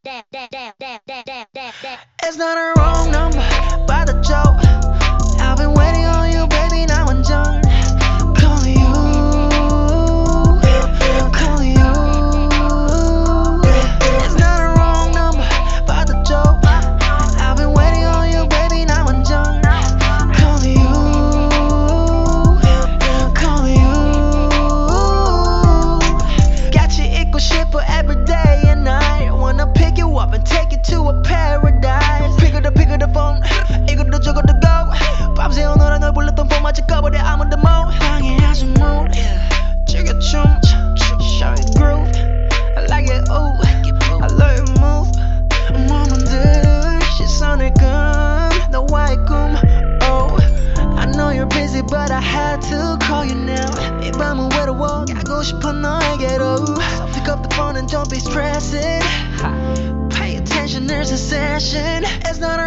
It's not a wrong number, but a joke. I've been waiting on you, baby, now I'm done. Calling you, calling you. It's not a wrong number, but a joke. I've been waiting on you, baby, now I'm done. Calling you, calling you. Got you equal shit for every day and night. Wanna pick you up and take you to a paradise. Pick up the phone, 이것도 저것도 go. 밤새 오늘은 널 불렀던 폰 마치 꺼버려 아무도 못 방해하지 못. 즐겨춤, show you groove. I like it, ooh, I love your move. 몸들 시선을 끔 너와의 꿈. Oh, I know you're busy, but I had to call you now. 이 밤은 외로워 가고 싶어 너에게로. So pick up the phone and don't be stressing. Pay attention, there's a session. It's not a